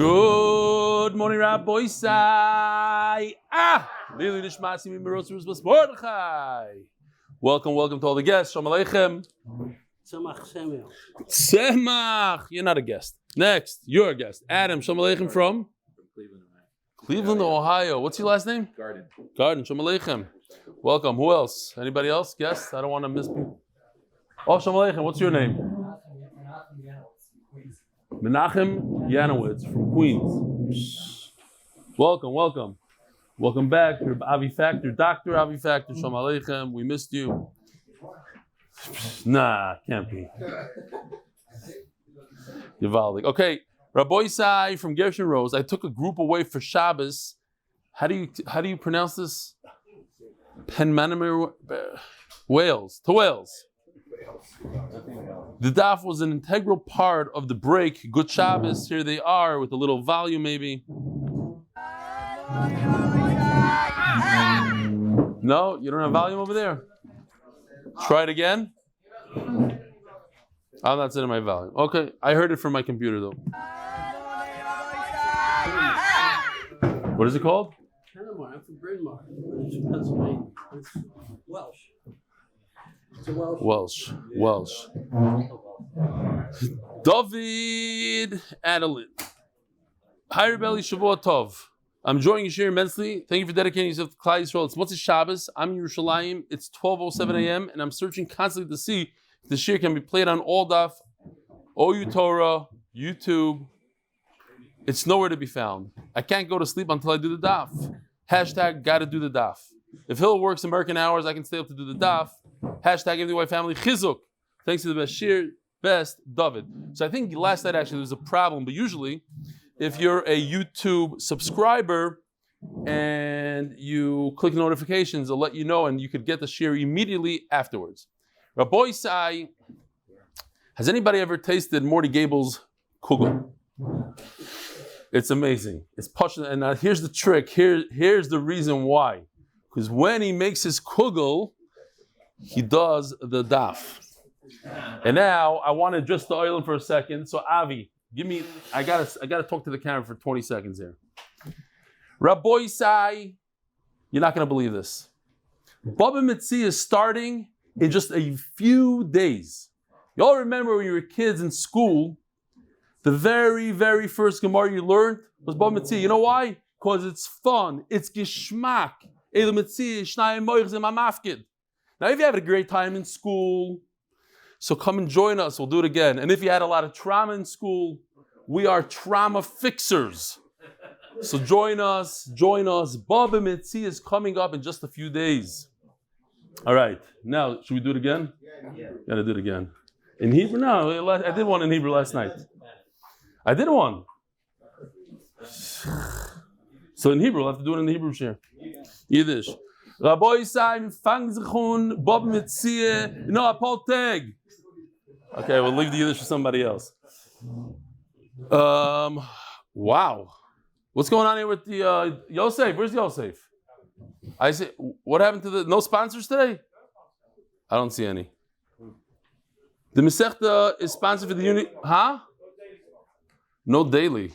Good morning, Rabbi Sai. Eli Stefansky. Welcome to all the guests. Shalom Aleichem. Semach. You're not a guest. Next, you're a guest. Adam. Shalom Aleichem from Cleveland, Ohio. What's your last name? Garden. Shalom Aleichem. Welcome. Who else? Anybody else? Guests? I don't want to miss people. Oh, Shalom Aleichem. What's your name? Menachem Yanowitz from Queens. Welcome back. You're Avi Factor, Dr. Avi Factor. Shalom Aleichem. We missed you. Nah, can't be. Yivaldik. Okay, Rabbi Sai from Gershon Rose. I took a group away for Shabbos. How do you pronounce this? Penmanamir Wales to Wales. The daf was an integral part of the break. Good Shabbos. Here they are with a little volume, maybe. No, you don't have volume over there. Try it again. I'm not setting my volume. Okay, I heard it from my computer though. What is it called? I'm from Bryn Mawr. It's Pennsylvania. It's Welsh. It's a Welsh. David Adeline. Hi, Rav Eli, Shavua Tov. I'm enjoying your share immensely. Thank you for dedicating yourself to Klal Yisroel. It's Motzei Shabbos. I'm in Yerushalayim. It's 12:07 a.m. and I'm searching constantly to see if the share can be played on all Daf, OU Torah, YouTube. It's nowhere to be found. I can't go to sleep until I do the Daf. Hashtag gotta do the Daf. If Hill works American hours, I can stay up to do the Daf. Hashtag give the white family chizuk. Thanks to the best David. So I think last night actually there was a problem, but usually if you're a YouTube subscriber and you click notifications, it'll let you know and you could get the share immediately afterwards. Rabbi Sai, has anybody ever tasted Morty Gable's kugel? It's amazing. It's passionate. And now here's the trick. Here's the reason why. Because when he makes his kugel, he does the daf. And now I want to adjust the oil for a second. So Avi, I gotta talk to the camera for 20 seconds here. Rabbi Sai, you're not gonna believe this. Baba Mitzi is starting in just a few days. You all remember when you were kids in school, the very, very first Gemara you learned was Baba Mitzi. You know why? Because it's fun. It's geschmack. Now, if you had a great time in school, so come and join us. We'll do it again. And if you had a lot of trauma in school, we are trauma fixers. So join us. Baba Mitzi is coming up in just a few days. All right. Now, should we do it again? Yeah. Gotta do it again. In Hebrew? No, I did one in Hebrew last night. I did one. So in Hebrew, we'll have to do it in the Hebrew share. Yiddish. Rabbi Sai, fang zichun, Bob Mitzie, no, Apolteg. Okay, we'll leave the Yiddish for somebody else. Wow. What's going on here with the Yosef? Where's Yosef? I say, what happened to no sponsors today? I don't see any. The Masechta is sponsored for the unit, huh? No daily.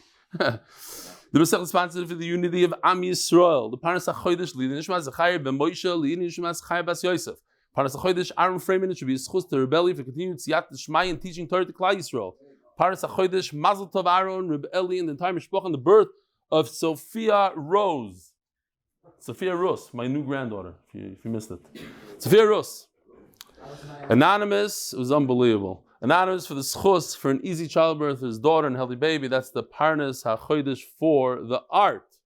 The Masechta is sponsored for the unity of Am Yisrael. The Parnas HaChodesh Li Nishmas Zechrya ben Moshe Li Nishmas Chaya bas Yosef. Parnas HaChodesh Ahron Fraiman. It should be a zechus to Rav Eli for continued siyadta, dishmaya, and teaching Torah to Klal Yisroel. Parnas HaChodesh Mazal Tov Ahron, Rav Eli, and the entire mishpacha on the birth of Sophia Ruth. Sophia Ruth, my new granddaughter. If you missed it, Sophia Ruth. Anonymous. It was unbelievable. Anonymous for the zechus for an easy childbirth, his daughter and healthy baby. That's the Parnas HaChodesh for the art.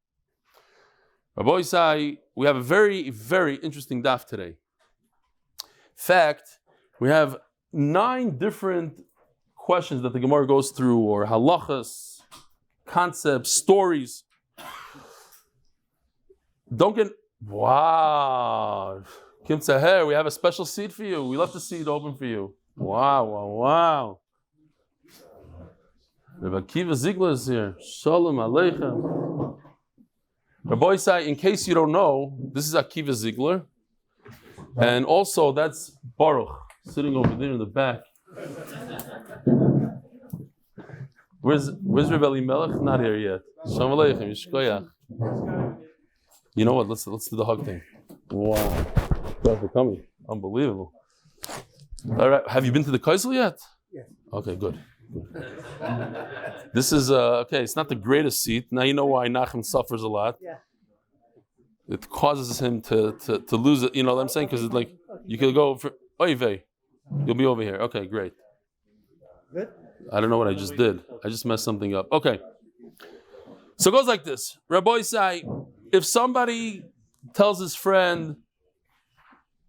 Rabbi Sai, we have a very, very interesting daf today. In fact, we have 9 different questions that the Gemara goes through, or halachas, concepts, stories. Wow. Kim Tzaher, we have a special seat for you. We left the seat open for you. Wow. Rabbi Akiva Ziegler is here. Shalom Aleichem. Rabbi Sai, in case you don't know, this is Akiva Ziegler. And also, that's Baruch, sitting over there in the back. Where's Rav Eli Melech? Not here yet. Shalom Aleichem, Yishkoyach. You know what? Let's do the hug thing. Wow. Thanks for coming. Unbelievable. All right. Have you been to the Kaisel yet? Yes. Okay, good. This is okay. It's not the greatest seat. Now you know why Nachum suffers a lot. Yeah. It causes him to lose it. You know what I'm saying? Because it's like you could go for Oive. You'll be over here. Okay, great. Good. I don't know what I just did. I just messed something up. Okay. So it goes like this. Rabbi say, if somebody tells his friend,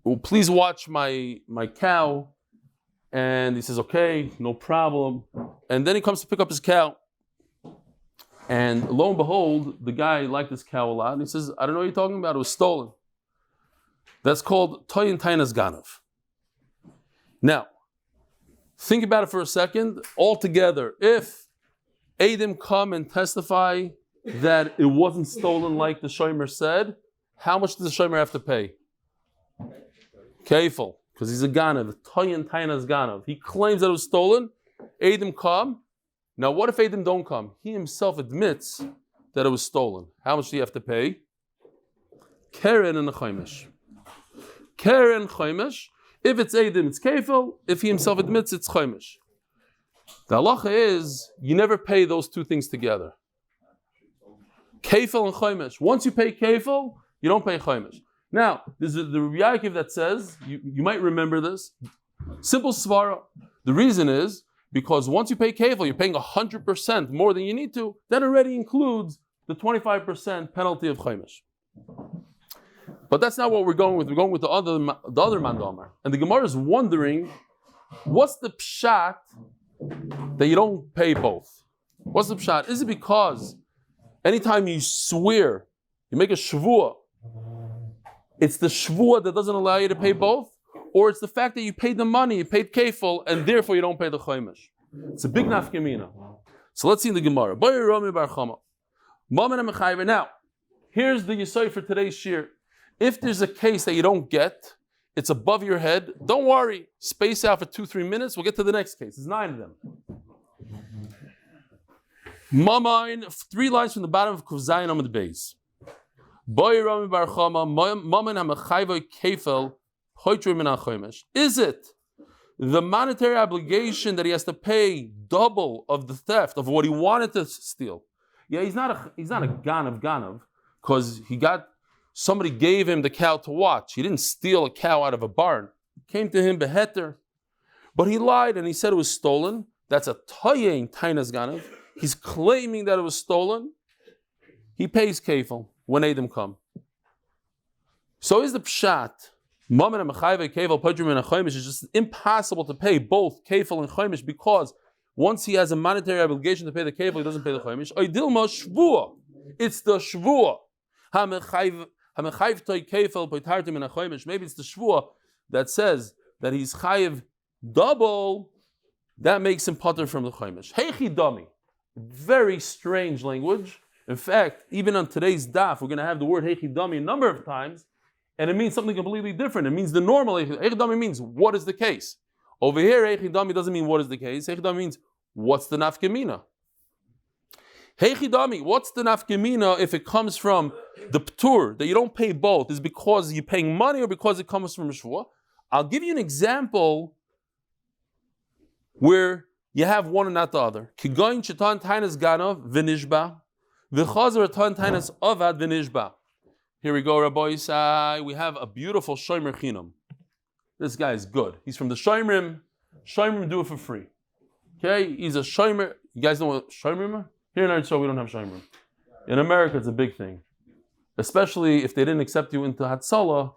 well, please watch my cow, and he says, okay, no problem. And then he comes to pick up his cow. And lo and behold, the guy liked this cow a lot. And he says, I don't know what you're talking about. It was stolen. That's called Toyin Tainas Ganav. Now, think about it for a second. Altogether, if Eidim come and testify that it wasn't stolen like the Shomer said, how much does the Shomer have to pay? Kefil, because he's a Ganav, Toyin Tainas Ganav. He claims that it was stolen. Eidim come. Now, what if Eidim don't come? He himself admits that it was stolen. How much do you have to pay? Keren and a Chaimish. Keren Chaimish. If it's Eidim, it's Kefil. If he himself admits, it's Chaimish. The halacha is, you never pay those two things together. Kefil and Chaimish. Once you pay Kefil, you don't pay Chaimish. Now, there's the Billyack that says, you might remember this, simple svara. The reason is, because once you pay kefil, you're paying 100% more than you need to. That already includes the 25% penalty of chaimish. But that's not what we're going with. We're going with the other mandomar. And the Gemara is wondering, what's the pshat that you don't pay both? What's the pshat? Is it because anytime you swear, you make a shvuah, it's the shvuah that doesn't allow you to pay both? Or it's the fact that you paid the money, you paid kefil, and therefore you don't pay the chaimish. It's a big nafkamina. So let's see in the Gemara. Now, here's the Yosef for today's shir. If there's a case that you don't get, it's above your head, don't worry. Space out for 2-3 minutes, we'll get to the next case. There's 9 of them. Mamain, 3 lines from the bottom of Kuvzayin Amud Beis. Is it the monetary obligation that he has to pay double of the theft of what he wanted to steal? Yeah, he's not a ganav, because somebody gave him the cow to watch. He didn't steal a cow out of a barn. It came to him beheter, but he lied and he said it was stolen. That's a toyin tainas ganav. He's claiming that it was stolen. He pays kefil when Eidim come. So is the pshat. It's just impossible to pay both kefil and chaimish, because once he has a monetary obligation to pay the kefil, he doesn't pay the chaimish. It's the shvuah. Maybe it's the shvuah that says that he's chayiv double. That makes him patur from the chaimish. Heichi dami. Very strange language. In fact, even on today's daf, we're going to have the word heichi dami a number of times. And it means something completely different. It means the normal Eichidami means what is the case. Over here, Eichidami doesn't mean what is the case. Eichidami means what's the nafkemina. Eichidami, what's the nafkemina if it comes from the ptur, that you don't pay both? Is it because you're paying money or because it comes from Shvuah? I'll give you an example where you have one and not the other. Kigoin chetan tainas ganav v'nishba v'chazer tan tainas avad v'nishba. Here we go, Rabbi Isai. We have a beautiful Shomer Chinam. This guy is good. He's from the Shomerim. Shomerim do it for free. Okay? He's a Shomer. You guys know what Shomerim are? Here in Eretz Yisrael, we don't have Shomerim. In America, it's a big thing. Especially if they didn't accept you into Hatzalah.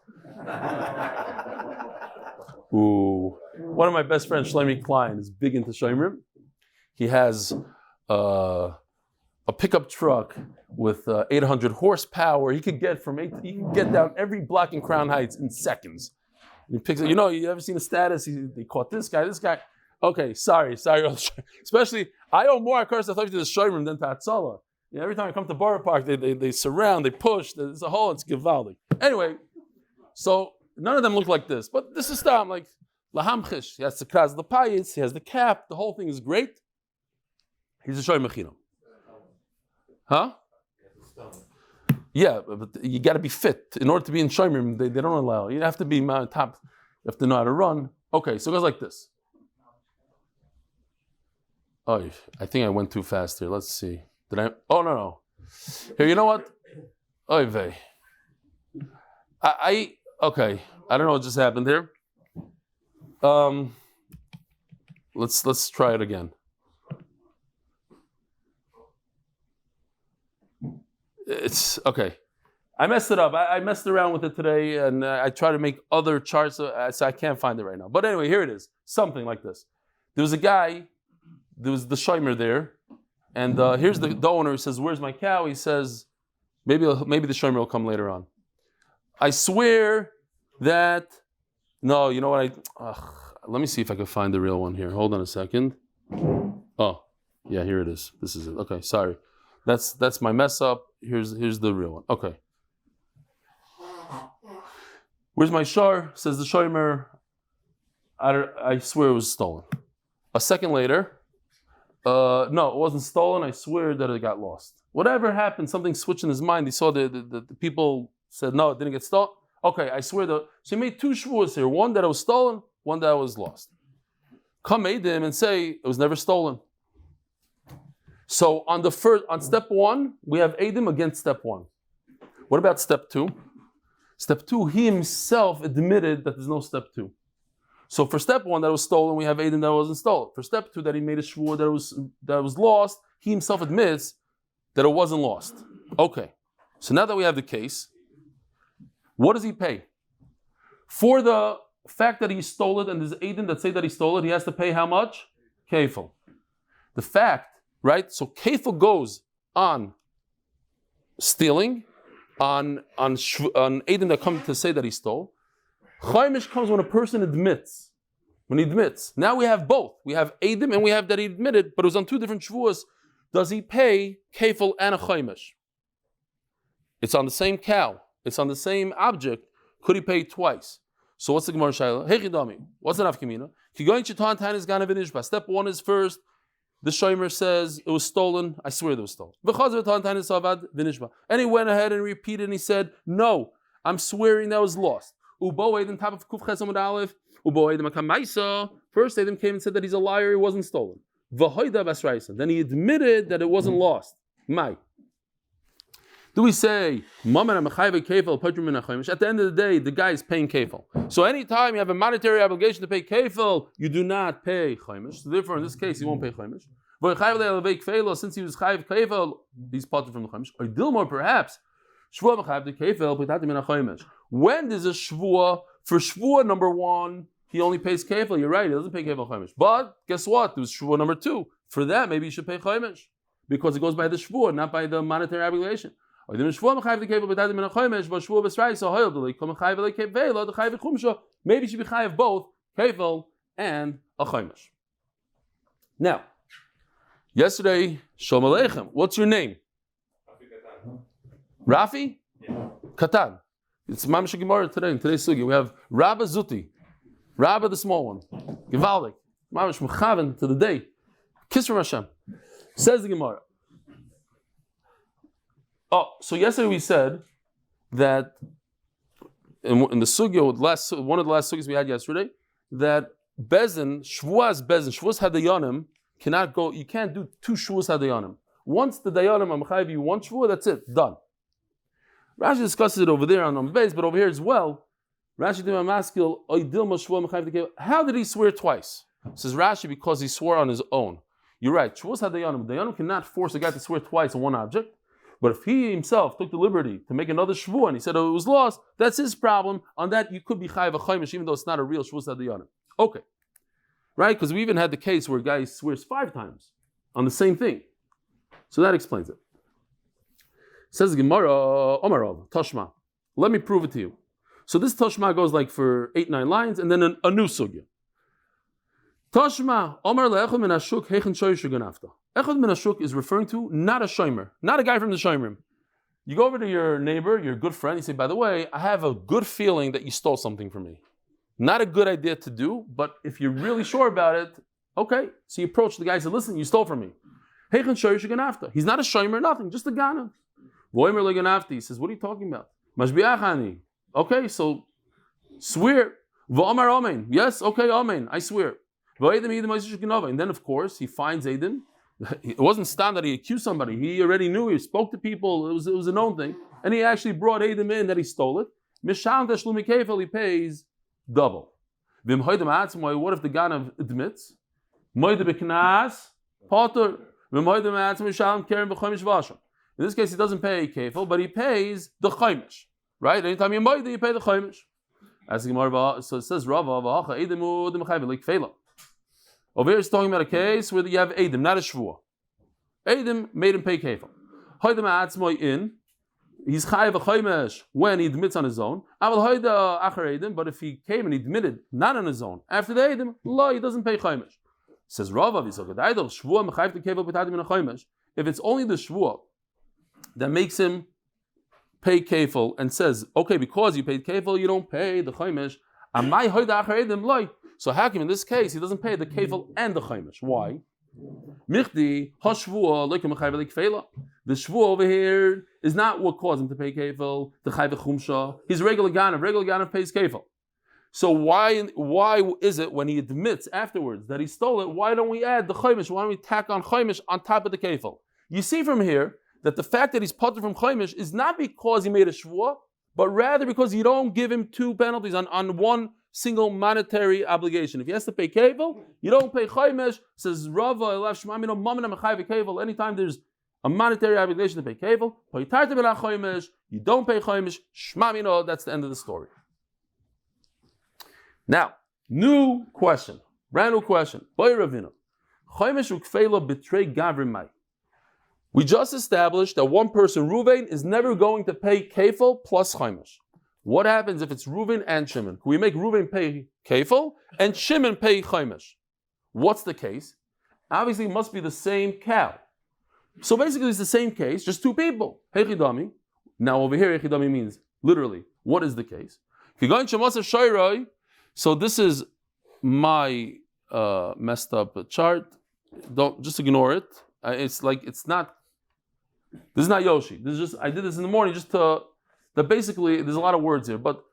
Ooh. One of my best friends, Shlomi Klein, is big into Shomerim. He has a pickup truck with 800 horsepower. He could get down every block in Crown Heights in seconds. And he picks it. You know, you ever seen a status? They caught this guy. Okay, sorry. Especially, I owe more cars to the Shomerim than to Hatzalah. You know, every time I come to Borough Park, they surround, they push. There's a hole. It's givaldi. Anyway, so none of them look like this. But this is Stam, like Lahamchish. He has the kras, the payis. He has the cap. The whole thing is great. He's a shomer chinam. Huh? Yeah, but you got to be fit. In order to be in shomer, they don't allow. You have to be top. You have to know how to run. Okay, so it goes like this. Oh, I think I went too fast here. Let's see. Did I? Oh, no. Here, you know what? Oy vey. Okay. I don't know what just happened here. Let's try it again. It's okay. I messed it up. I messed around with it today, and I tried to make other charts, so I can't find it right now. But anyway, here it is. Something like this. There was a guy. There was the shomer there, and here's the owner who says, "Where's my cow?" He says, "Maybe the shomer will come later on." I swear that. No, you know what? Let me see if I can find the real one here. Hold on a second. Oh, yeah, here it is. This is it. Okay, sorry. That's my mess up. Here's the real one. Okay. Where's my shar? Says the shomer. I swear it was stolen. A second later. No, it wasn't stolen. I swear that it got lost. Whatever happened, something switched in his mind. He saw the people said, no, it didn't get stolen. Okay, I swear so he made two shvuos here. One that it was stolen, one that it was lost. Come Eidim and say it was never stolen. So on step one, we have Eidim against step one. What about step two? Step two, he himself admitted that there's no step two. So for step one that was stolen, we have Eidim that wasn't stolen. For step two that he made a shvuah that was lost, he himself admits that it wasn't lost. Okay. So now that we have the case, what does he pay? For the fact that he stole it and there's Eidim that say that he stole it, he has to pay how much? Kefil. The fact, right? So kefil goes on stealing, on Eidim that come to say that he stole. Chaimish comes when a person admits. When he admits. Now we have both. We have Eidim and we have that he admitted, but it was on two different shvuos. Does he pay kefil and a chaimish? It's on the same cow. It's on the same object. Could he pay twice? So what's the Gemara Shaila? Hey Chidami, what's an afkamina? Step one is first. The shomer says it was stolen. I swear it was stolen. And he went ahead and repeated and he said, no, I'm swearing that was lost. Top of Amud Aleph. First Eidim came and said that he's a liar, he wasn't stolen. Then he admitted that it wasn't lost. Do we say, at the end of the day, the guy is paying kefil. So anytime you have a monetary obligation to pay kefil, you do not pay chaimish. So therefore, in this case, he won't pay chaimish. Since he was chayiv kefil, he's parted from the chaimish. Or Dilmor, perhaps, when there's a shvuah, for shvuah number one, he only pays kefil. You're right, he doesn't pay kefil chaimish. But guess what? There's shvuah number two. For that, maybe you should pay chaimish. Because it goes by the shvuah, not by the monetary obligation. Maybe you should be chayiv both kefil and a chaimish. Now, yesterday, Shalom Aleichem. What's your name? Rafi? Yeah. Katan. It's Mamash Gemara today. In today's sugi, we have Rabba Zuti, Rabba the small one, Givaldik, Mamash Mechaven to the day. Kiss from Hashem. Says the Gemara. Oh, so yesterday we said that in the sugya, one of the last sugyas we had yesterday, that Shvuas Hadayanim cannot go. You can't do two Shvuas Hadayanim. Once the Dayanim are mechayiv you one Shvuah, that's it, done. Rashi discusses it over there on Amud Beis, but over here as well. Rashi how did he swear twice? Says Rashi, because he swore on his own. You're right. Shvuas Hadayanim. Dayanim cannot force a guy to swear twice on one object. But if he himself took the liberty to make another shvuah and he said, oh, it was lost, that's his problem. On that, you could be chayiv a chaimish, even though it's not a real shvuah hadayanim. Okay. Right? Because we even had the case where a guy swears 5 times on the same thing. So that explains it. Says Gemara, Omarov, Toshma. Let me prove it to you. So this Toshma goes like for 8-9 lines, and then a new sugya. Toshma, Omar le'echad min hashuk heichen shoyishu ganafta. Echad min hashuk is referring to not a shomer, not a guy from the shomerim. You go over to your neighbor, your good friend, you say, by the way, I have a good feeling that you stole something from me. Not a good idea to do, but if you're really sure about it, okay. So you approach the guy and say, listen, you stole from me. He's not a shomer, nothing, just a ganav. He says, what are you talking about? Mashbiachani. Okay, so swear. Yes, okay, amen. I swear. And then, of course, he finds Edom. It wasn't stand that he accused somebody. He already knew. He spoke to people. It was a known thing. And he actually brought Edom in that he stole it. He pays double. What if the ganav admits? In this case, he doesn't pay kefil, but he pays the chaimish. Right? Anytime you moide, you pay the chaimish. So it says Rava, over here it's talking about a case where you have Edom, not a shvua. Edom made him pay kefil. He's chayav a chaimish when he admits on his own. But if he came and he admitted not on his own, after the Edom, he doesn't pay chaimish. Says Rava, if it's only the shvua that makes him pay kefil and says, okay, because you paid kefil, you don't pay the chaimish. So how come in this case he doesn't pay the kefil and the chaimish? Why? The shvua over here is not what caused him to pay kefil. The chayv chumsha, he's regular ganav pays kefil. So why is it when he admits afterwards that he stole it, why don't we add the chaimish? Why don't we tack on chaimish on top of the kefil? You see from here that the fact that he's potter from chaimish is not because he made a shvua, but rather because you don't give him two penalties on one single monetary obligation. If he has to pay kefil, you don't pay chaimish. Says Rava, anytime there's a monetary obligation to pay kefil, you don't pay chaimish. Shmamino, that's the end of the story. Now, new question, brand new question. We just established that one person, Ruvain, is never going to pay kefil plus chaimish. What happens if it's Ruvain and Shimon? Can we make Ruvain pay kefil and Shimon pay chaimish? What's the case? Obviously, it must be the same cow. So basically, it's the same case, just two people. Hechidami. Now over here, Hechidami means literally, what is the case? So this is my messed up chart. Don't just ignore it. It's not. This is not Yoshi. This is just, I did this in the morning just that basically there's a lot of words here. But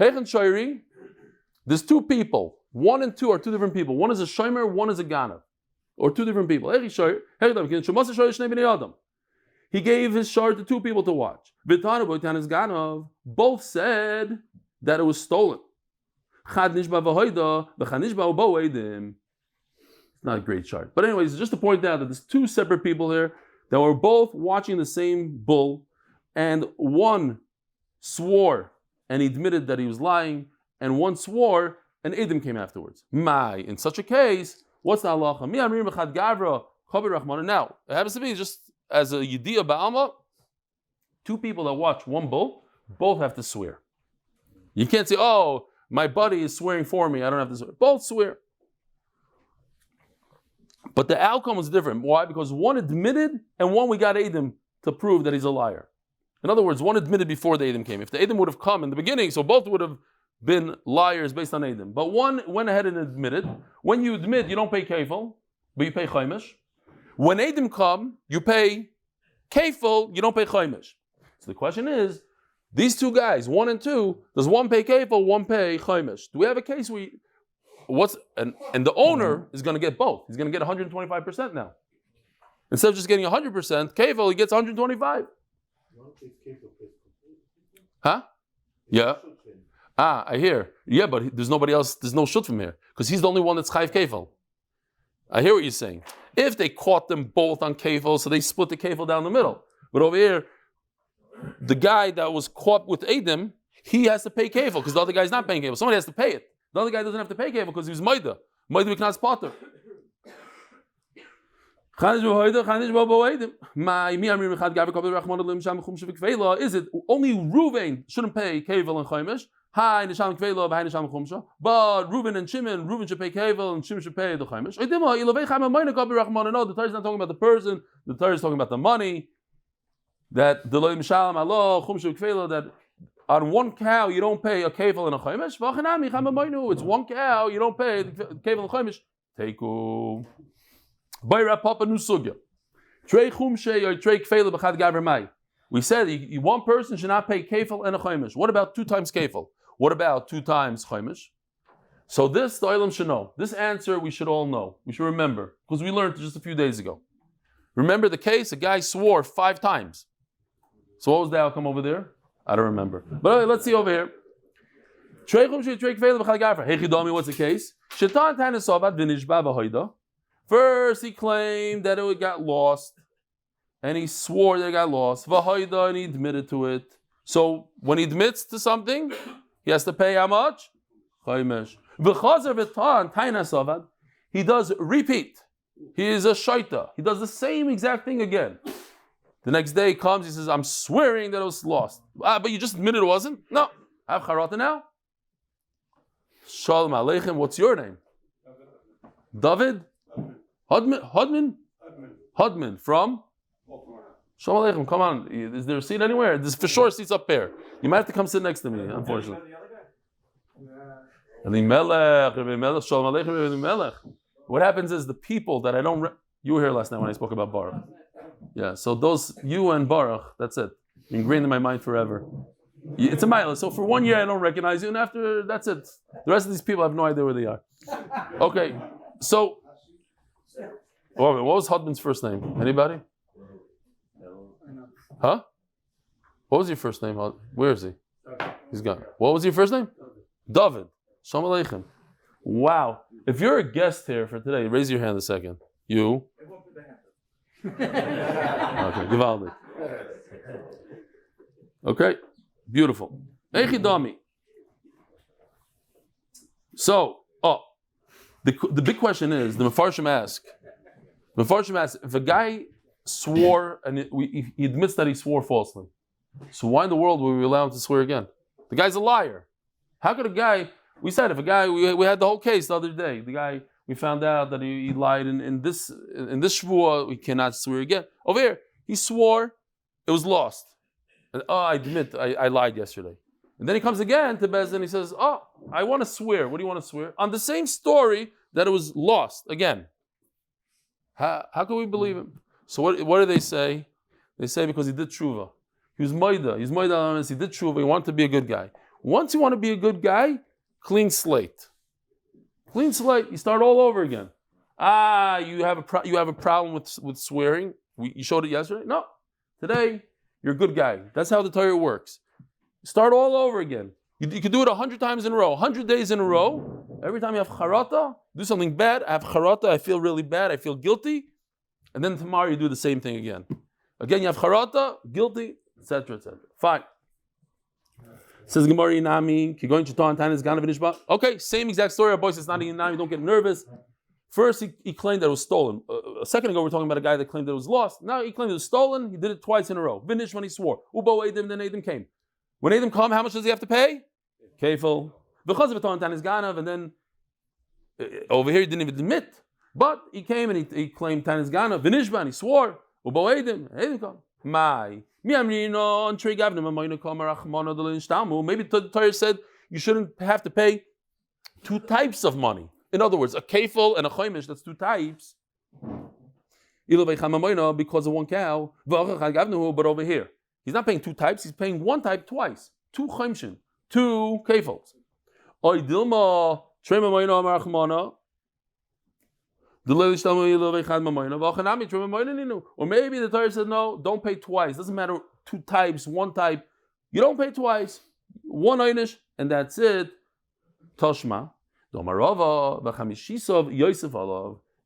Hechen Shairi, there's two people. 1 and 2 are two different people. One is a Shomer, one is a Ganav. Or two different people. He gave his shard to two people to watch. Both said that it was stolen. It's not a great chart. But anyways, just to point out that there's two separate people here that were both watching the same bull, and one swore and he admitted that he was lying, and one swore and Edom came afterwards. In such a case, what's the halacha? Now, it happens to be just as a yediyah ba'alma, two people that watch one bull, both have to swear. You can't say, oh, my buddy is swearing for me, I don't have to swear. Both swear. But the outcome was different. Why? Because one admitted and one we got Edom to prove that he's a liar. In other words, one admitted before the Edom came. If the Edom would have come in the beginning, so both would have been liars based on Edom. But one went ahead and admitted. When you admit, you don't pay kefil, but you pay chaimish. When Edom come, you pay kefil, you don't pay chaimish. So the question is, these two guys, 1 and 2, does one pay kefil, one pay chaimish? Do we have a case where and the owner is going to get both. He's going to get 125% now. Instead of just getting 100%, kefil, he gets 125. Huh? Yeah. I hear. Yeah, but there's nobody else, there's no shut from here. Because he's the only one that's chayv kefil. I hear what you're saying. If they caught them both on kefil, so they split the kefil down the middle. But over here, the guy that was caught with Edom, he has to pay kefil because the other guy's not paying kefil. Somebody has to pay it. The other guy doesn't have to pay kefil because he was maida. Maida b'knas potter. Is it only Ruvain shouldn't pay kefil and chaimish? But Reuben and Shimon, Reuben should pay kefil and Shimon should pay the chaimish. No, the Torah is not talking about the person. The Torah is talking about the money. That that on one cow you don't pay a kefil and a chaimish. It's one cow you don't pay the kefil and chaimish. Teiku. Bayra Papa Nusugya. Trei chumshe or trei kfeila b'chad gaver mai. We said one person should not pay kefil and a chaimish. What about 2 times kefil? What about 2 times chaimish? So this, the Olam should know. This answer we should all know. We should remember, because we learned just a few days ago. Remember the case? A guy swore 5 times. So what was the outcome over there? I don't remember. But anyway, let's see over here. What's the case? First he claimed that it got lost. And he swore that it got lost. And he admitted to it. So when he admits to something, he has to pay how much? He does repeat. He is a siyadta. He does the same exact thing again. The next day he comes, he says, I'm swearing that it was lost. But you just admitted it wasn't? No. I have charata now. Shalom Aleichem, what's your name? David? Hudman from? Shalom Aleichem, come on. Is there a seat anywhere? There's for sure seats up there. You might have to come sit next to me, unfortunately. What happens is the people that I don't... You were here last night when I spoke about Baruch. Yeah, so those, you and Baruch, that's it. Ingrained in my mind forever. It's a mile. So for 1 year I don't recognize you, and after, that's it. The rest of these people I have no idea where they are. Okay, so... What was Hudman's first name? Anybody? Huh? What was your first name? Where is he? He's gone. What was your first name? David. Shalom Aleichem. Wow. If you're a guest here for today, raise your hand a second. You? Okay, Givaldi. Okay, beautiful. Echidami. So, the big question is, the Mefarshim ask, if a guy swore and he admits that he swore falsely, so why in the world would we allow him to swear again? The guy's a liar. How could a guy, we said if a guy, we had the whole case the other day, the guy, we found out that he lied in this shvuah, we cannot swear again. Over here, he swore, it was lost. And I admit, I lied yesterday. And then he comes again to Bezdin, he says, I want to swear. What do you want to swear? On the same story that it was lost again. How can we believe him? So what do they say? They say because he did tshuva. He was moida. He did tshuva. He wanted to be a good guy. Once you want to be a good guy, clean slate. Clean slate. You start all over again. You have a problem with swearing. You showed it yesterday. No, today you're a good guy. That's how the Torah works. Start all over again. You can do it 100 times in a row, 100 days in a row. Every time you have charata, do something bad. I have charata. I feel really bad. I feel guilty. And then tomorrow you do the same thing again. Again, you have charata, guilty, etc., etc. Fine. Says Gemara Inami, going to Torah and Gana Vinishba. Okay, same exact story. Our boy says not Inami. Don't get nervous. First, he claimed that it was stolen. A second ago, we were talking about a guy that claimed that it was lost. Now he claimed it was stolen. He did it twice in a row. Vinish when he swore. Ubo Edim, then Edim came. When Edim come, how much does he have to pay? Kefil. Because of Torah and Ganav, and then over here he didn't even admit. But he came and he claimed Tanis Ganav. Vinishba, and he swore. Ubo Edim. Edim come. Maybe the Torah said you shouldn't have to pay 2 types of money. In other words, a kefil and a chaimish, that's 2 types. Because of 1 cow. But over here, he's not paying 2 types, he's paying 1 type twice. 2 chaimshin, 2 kefils. Or maybe the Torah said, no, don't pay twice. Doesn't matter 2 types, 1 type. You don't pay twice. 1 einish, and that's it. Toshma.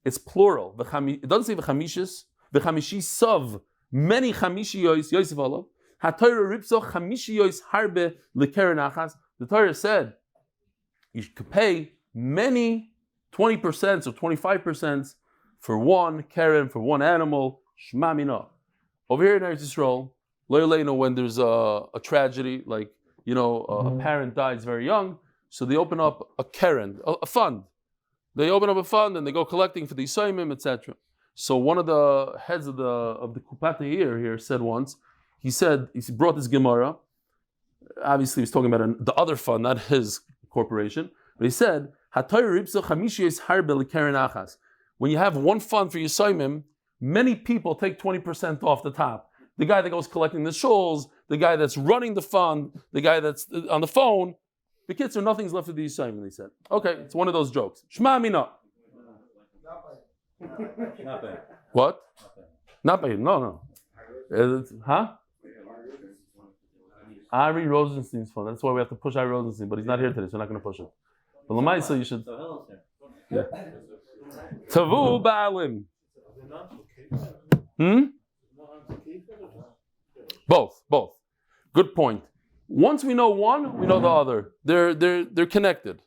It's plural. It doesn't say v'chamishis. V'chamishisav. Many chamishiyos Yosef alav. HaTorah ripso chamishiyos harbe lekeren achas. The Torah said you could pay many 20% or 25% for 1 keren, for 1 animal. Shma mina. Over here in Eretz Yisrael, when there's a tragedy, like a parent dies very young, so they open up a keren, a fund. They open up a fund and they go collecting for the Yisayimim, etc. So one of the heads of the Kupat here said once, he brought this Gemara. Obviously, he was talking about the other fund, not his corporation. But he said, when you have 1 fund for Yisayimim, many people take 20% off the top. The guy that goes collecting the shuls, the guy that's running the fund, the guy that's on the phone. The kids are nothing's left of the Yisayim, they said. Okay, it's one of those jokes. Shema mina. Not bad. What? Not bad. No. Huh? Ari Rosenstein's phone. That's why we have to push Ari Rosenstein, but he's not here today, so we're not going to push it. But Lamaisa, you should. Yeah. Tavu Baalim. Both. Good point. Once we know one, we know the other. They're connected.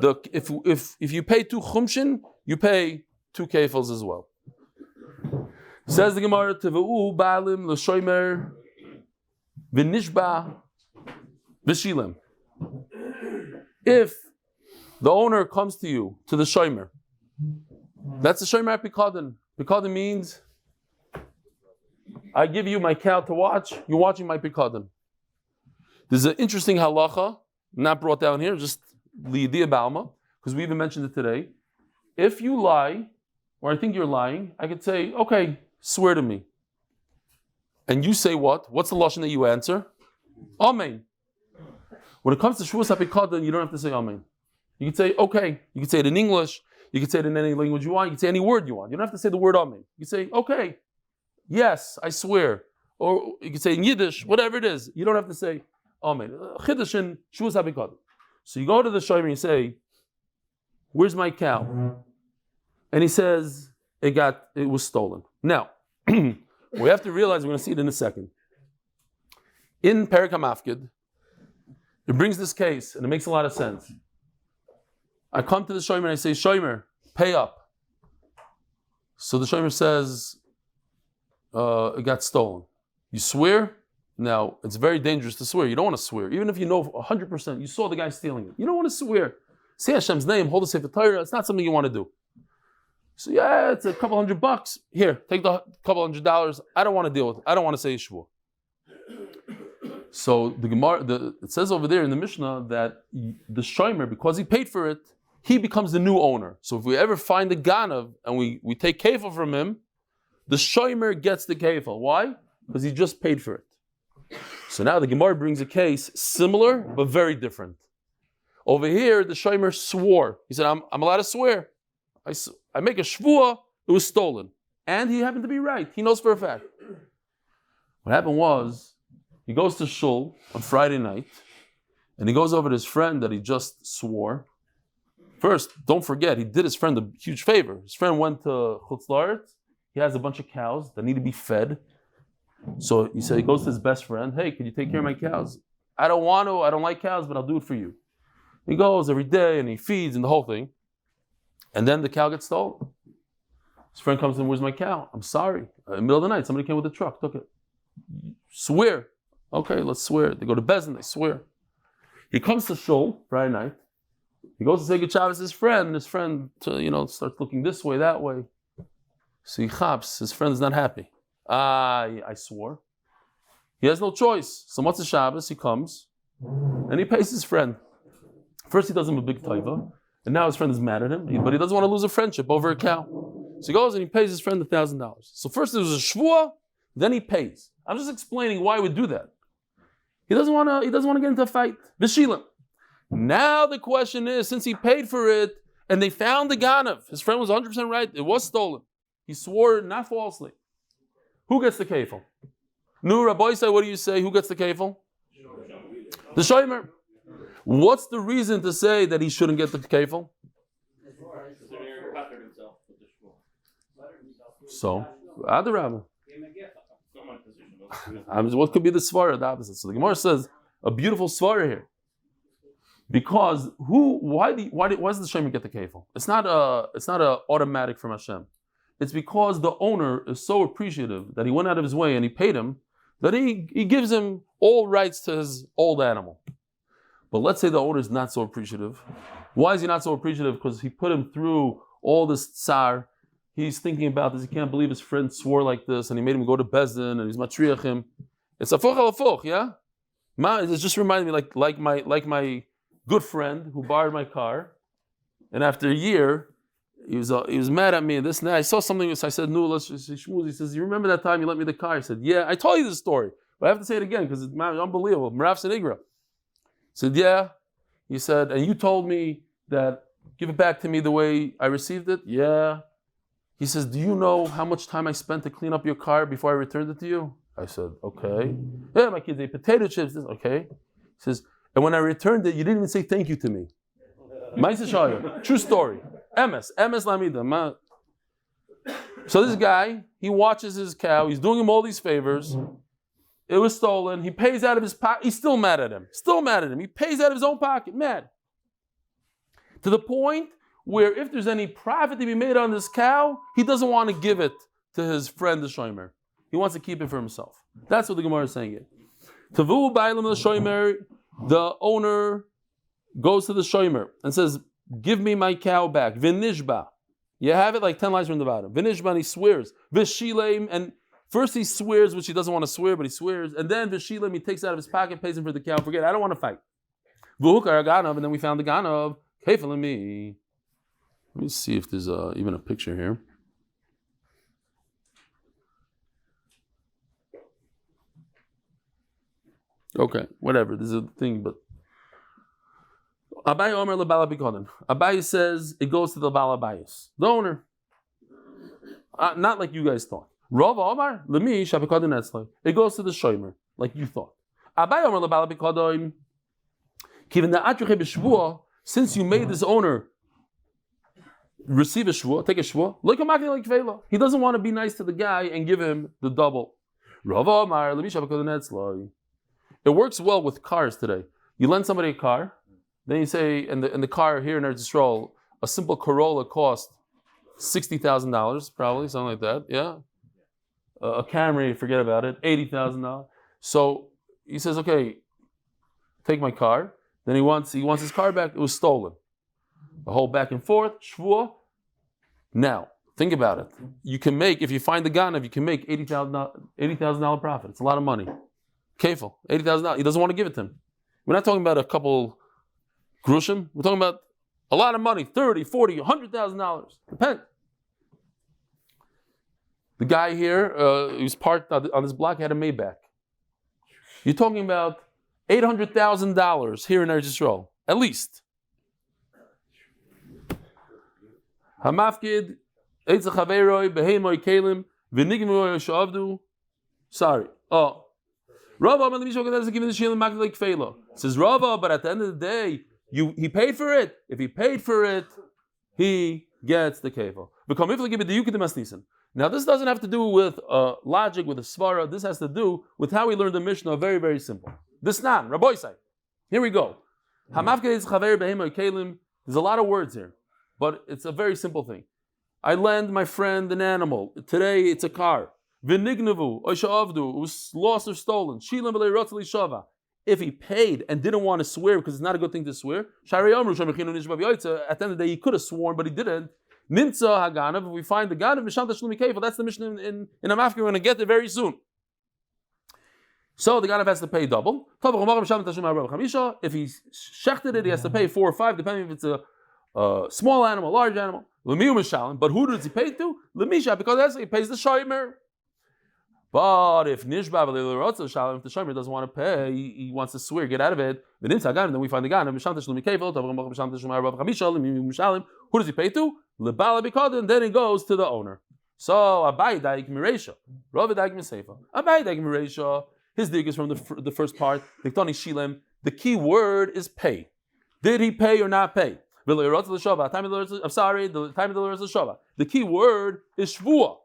If you pay 2 chumshin, you pay 2 kefils as well. Says the Gemara, Tavu Baalim l'shomer v'nishba v'shilem. If the owner comes to you, to the shomer, that's the shomer pikadon. Pikadon means I give you my cow to watch, you're watching my pikadon. There's an interesting halacha, not brought down here, just li'idiyah b'alma, because we even mentioned it today. If you lie, or I think you're lying, I could say, okay, swear to me. And you say what? What's the lashon that you answer? Amen. When it comes to Shavuos HaPikadon, you don't have to say Amen. You can say, okay. You can say it in English. You can say it in any language you want. You can say any word you want. You don't have to say the word Amen. You can say, okay. Yes, I swear. Or you can say in Yiddish, whatever it is. You don't have to say Amen. Chiddush in Shavuos HaPikadon. So you go to the shomer and you say, where's my cow? And he says, it was stolen. Now, we have to realize, we're going to see it in a second. In Perek HaMafkid, it brings this case, and it makes a lot of sense. I come to the shomer and I say, shomer, pay up. So the shomer says, it got stolen. You swear? Now, it's very dangerous to swear. You don't want to swear. Even if you know 100%, you saw the guy stealing it. You don't want to swear. Say Hashem's name, hold a Sefer Torah. It's not something you want to do. So yeah, it's a couple $100. Here, take the couple $100. I don't want to deal with it. I don't want to say Yeshua. So the Gemara, it says over there in the Mishnah that the shomer, because he paid for it, he becomes the new owner. So if we ever find a ganav and we take kefil from him, the shomer gets the kefil. Why? Because he just paid for it. So now the Gemara brings a case similar but very different. Over here, the shomer swore. He said, I'm allowed to swear. I make a shvuah, it was stolen. And he happened to be right. He knows for a fact. What happened was, he goes to shul on Friday night, and he goes over to his friend that he just swore. First, don't forget, he did his friend a huge favor. His friend went to Chutz La'aretz. He has a bunch of cows that need to be fed. So he goes to his best friend, hey, can you take care of my cows? I don't like cows, but I'll do it for you. He goes every day, and he feeds, and the whole thing. And then the cow gets stolen. His friend comes in, where's my cow? I'm sorry. In the middle of the night, somebody came with a truck, took it. Swear. Okay, let's swear. They go to Bezdin, they swear. He comes to shul Friday night. He goes to say good Shabbos to his friend, and his friend starts looking this way, that way. So he chaps, his friend's not happy. I swore. He has no choice. So what's the Shabbos? He comes, and he pays his friend. First he does him a big taiva, and now his friend is mad at him, but he doesn't want to lose a friendship over a cow. So he goes and he pays his friend $1,000. So first there was a shvuah, then he pays. I'm just explaining why he would do that. He doesn't want to get into a fight. B'shilim. Now the question is, since he paid for it and they found the ganav, his friend was 100% right, it was stolen. He swore not falsely. Who gets the kefil? Nu Rabbi say, what do you say? Who gets the kefil? The shomer. What's the reason to say that he shouldn't get the kefil? So, Adarabah. What could be the svara, the opposite? So the Gemara says a beautiful svara here. Because why does the shomer get the kefil? It's not a automatic from Hashem. It's because the owner is so appreciative that he went out of his way and he paid him that he gives him all rights to his old animal. But let's say the owner is not so appreciative. Why is he not so appreciative? Because he put him through all this tsar. He's thinking about this. He can't believe his friend swore like this, and he made him go to Bezdin, and he's matriach him. It's afuch al afuch, yeah. It just reminded me like my good friend who borrowed my car, and after a year, he was mad at me and this and that. I saw something. So I said, no, let's just shmooze. He says, you remember that time you lent me the car? I said, yeah. I told you this story, but I have to say it again because it's unbelievable. Merav Senigra. He said, yeah. He said, and you told me that give it back to me the way I received it? Yeah. He says, do you know how much time I spent to clean up your car before I returned it to you? I said, okay. Yeah, my kids ate potato chips. Okay. He says, and when I returned it, you didn't even say thank you to me. True story. MS Lamida. So this guy, he watches his cow. He's doing him all these favors. It was stolen. He pays out of his pocket. He's still mad at him. He pays out of his own pocket. Mad. To the point where if there's any profit to be made on this cow, he doesn't want to give it to his friend the shomer. He wants to keep it for himself. That's what the Gemara is saying here. Tavu bailam the shomer, the owner goes to the shomer and says, give me my cow back. Vinishba. You have it like 10 lines from the bottom. Vinishba, and he swears. Vishileim, and first he swears, which he doesn't want to swear, but he swears. And then Vishileim, he takes out of his pocket, pays him for the cow. Forget it, I don't want to fight. Vuhukar Ganav, and then we found the Ganav. Kefalimi. Let me see if there's even a picture here. Okay, whatever. There's a thing, but Abai Omer lebala bikodim. Abai says it goes to the balabayis, the owner. Not like you guys thought. Rav Omar lemi shabikodim etzloi. It goes to the shomer, like you thought. Abai Omer lebala bikodim. Given the atruche b'shvua, since you made this owner receive a shvua, take a shvua, look like kvela. He doesn't want to be nice to the guy and give him the double. Rav Omar lemi shabikodim etzloi. It works well with cars today. You lend somebody a car, then you say, and the car here in Eretz Yisrael, a simple Corolla cost $60,000, probably, something like that, yeah? A Camry, forget about it, $80,000. So he says, okay, take my car. Then he wants his car back. It was stolen. The whole back and forth, shvua. Now, think about it. You can make, if you find the ganav, you can make $80,000 profit. It's a lot of money. Kefil, $80,000. He doesn't want to give it to him. We're not talking about a couple grushim. We're talking about a lot of money, $30,000, $40,000, $100,000. Depends. The guy here, he was parked on this block, had a Maybach. You're talking about $800,000 here in Eretz Yisrael, at least. Hamafkid, Eitz Chaveroi, Behemoy Kalim, Vinigmoy Shavdu. Sorry. Oh. Rava, says Rava, but at the end of the day, he paid for it. If he paid for it, he gets the kefil. Now, this doesn't have to do with logic, with a svara. This has to do with how we learned the Mishnah. Very, very simple. This nan, Rabbi say. Here we go. There's a lot of words here, but it's a very simple thing. I lend my friend an animal. Today, it's a car. V'nignavu, oishavdu, it was lost or stolen. Shilam v'lei rotzeli shava. If he paid and didn't want to swear because it's not a good thing to swear, Shari Amru Shemechinu Nishba V'yoytza, at the end of the day he could have sworn but he didn't. Nimtza Haganav, if we find the Ganav, V'sham Tashlumi Kefil, that's the Mishnah in Amafki, we're going to get there very soon. So the Ganav has to pay double. If he shechted it, he has to pay 4 or 5, depending if it's a small animal, large animal. But who does he pay to? Lemisha, because that's he pays the shomer. But if Nishba if the shomer doesn't want to pay, he wants to swear, get out of it. Then we find the Ganav. Who does he pay to? And then it goes to the owner. So Abai Daik Miresha, Rav Daik Miseifa. Abai Daik Miresha. His dig is from the first part. The key word is pay. Did he pay or not pay? I'm sorry, the time of the Shava. The key word is shvua.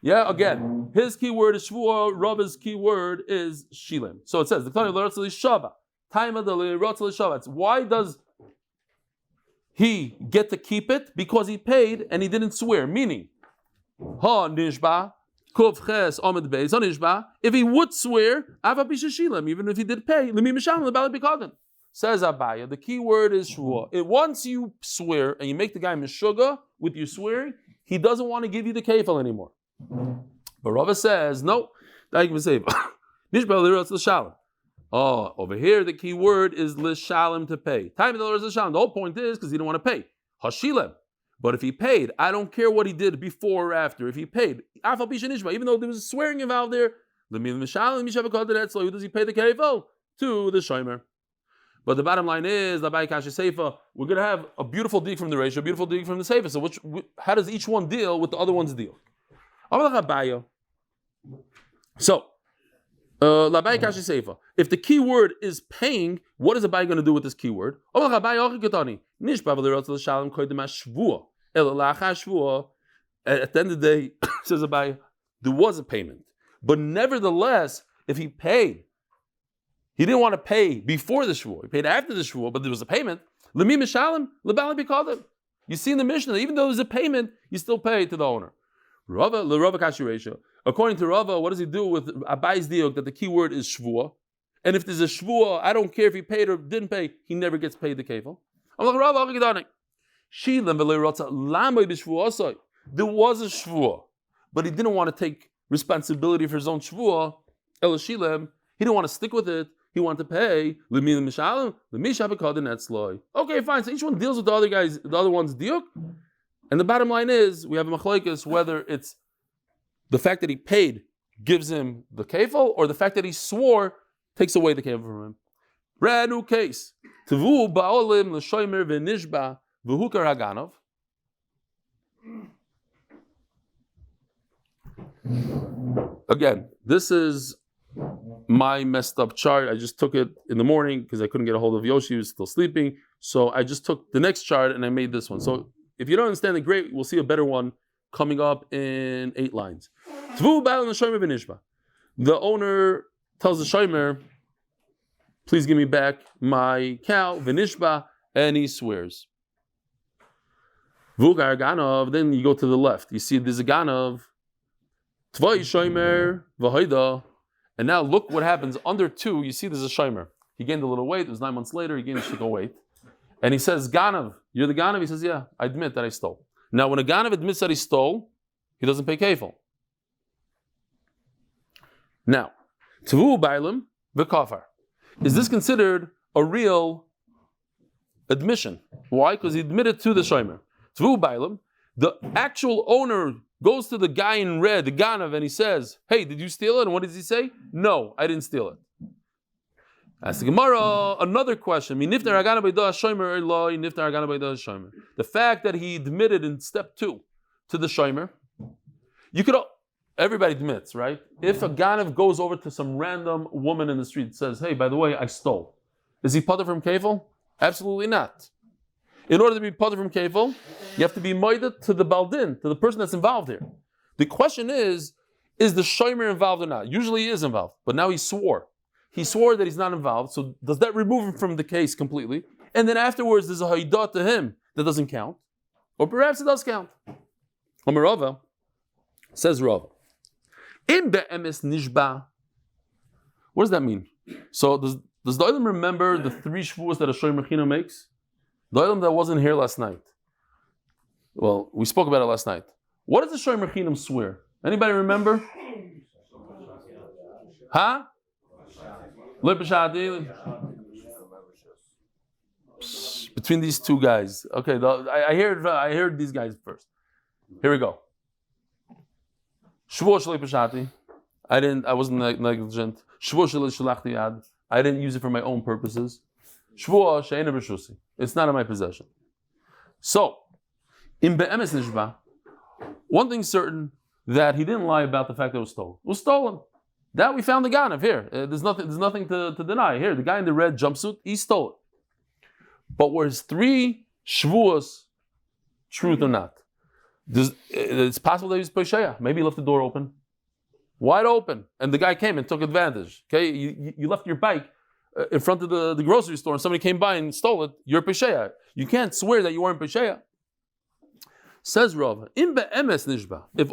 Yeah, again, his key word is shvua, Rab's key word is shilim. So it says, the time of the Shava. Time of the Shava. Why does he get to keep it? Because he paid and he didn't swear. Meaning, ha nishba, kuf ches Amud Beis, ha nishba, if he would swear, ava bisha shilim, even if he did pay, lemi mishalim lebala bikodim. Says Abaya, the key word is shvua. Once you swear and you make the guy mishuga with your swearing, he doesn't want to give you the kefil anymore. But Rava says, no, oh, over here the key word is lishalim, to pay. Time of the Lord is lishalim. The whole point is because he don't want to pay. Hashilem. But if he paid, I don't care what he did before or after. If he paid, even though there was swearing involved there, who does he pay the kefil? To the shomer. But the bottom line is, we're going to have a beautiful dig from the ratio, a beautiful dig from the seifa. So how does each one deal with the other one's deal? So, if the key word is paying, what is the buyer going to do with this key word? At the end of the day, says the buyer, there was a payment. But nevertheless, if he paid, he didn't want to pay before the shvuah. He paid after the shvuah, but there was a payment. You see in the Mishnah, even though there's a payment, you still pay to the owner. According to Rava, what does he do with Abay's diuk that the key word is shvuah? And if there's a shvuah, I don't care if he paid or didn't pay, he never gets paid the kefil. There was a shvuah, but he didn't want to take responsibility for his own shvuah. He didn't want to stick with it. He wanted to pay. Okay, fine. So each one deals with the other one's diuk. And the bottom line is, we have a machlokes whether it's the fact that he paid gives him the kefil, or the fact that he swore takes away the kefil from him. Brand new case. Tavu ba'olim l'shomer v'nishba v'hukar haganov. Again, this is my messed up chart. I just took it in the morning because I couldn't get a hold of Yoshi. He was still sleeping. So I just took the next chart and I made this one. So if you don't understand it, great. We'll see a better one coming up in 8 lines. The owner tells the shomer, please give me back my cow, v'nishba, and he swears. Vugar ganov, then you go to the left. You see there's a ganov, tvay shomer, v'hoida, and now look what happens. Under 2, you see there's a shomer. He gained a little weight. It was 9 months later. He gained a shikol weight. And he says, Ganav, you're the Ganav? He says, yeah, I admit that I stole. Now, when a Ganav admits that he stole, he doesn't pay kefil. Now, Tavu Bailim v'kafar. Is this considered a real admission? Why? Because he admitted to the shomer. Tavu Bailim, the actual owner goes to the guy in red, the Ganav, and he says, hey, did you steal it? And what does he say? No, I didn't steal it. Ask the Gemara another question. The fact that he admitted in step 2 to the shomer, everybody admits, right? If a Ganav goes over to some random woman in the street and says, hey, by the way, I stole, is he patur from kefil? Absolutely not. In order to be patur from kefil, you have to be moidet to the baldin, to the person that's involved here. The question is the shomer involved or not? Usually he is involved, but now he swore. He swore that he's not involved, so does that remove him from the case completely? And then afterwards, there's a haidah to him that doesn't count. Or perhaps it does count. Rava says Rava. In be'emes nishba. What does that mean? So does the Olam remember the 3 shvuos that a shomer chino makes? The Olam that wasn't here last night. Well, we spoke about it last night. What does the shomer chino swear? Anybody remember? Huh? Between these 2 guys. Okay, I heard these guys first. Here we go. Shvuah shalei pashati. I wasn't negligent. Shvuah shalei shalachti yad. I didn't use it for my own purposes. Shvuah she'ena b'shusi. It's not in my possession. So, in be'emes nishba, one thing's certain, that he didn't lie about the fact that it was stolen. It was stolen. That we found the Ganav here. There's nothing to deny. Here, the guy in the red jumpsuit, he stole it. But were his 3 shvuos truth or not? It's possible that he was pesheya. Maybe he left the door open. Wide open. And the guy came and took advantage. Okay, you left your bike in front of the grocery store and somebody came by and stole it. You're pesheya. You can't swear that you weren't pesheya. Says Rav, in be'emes nishba. If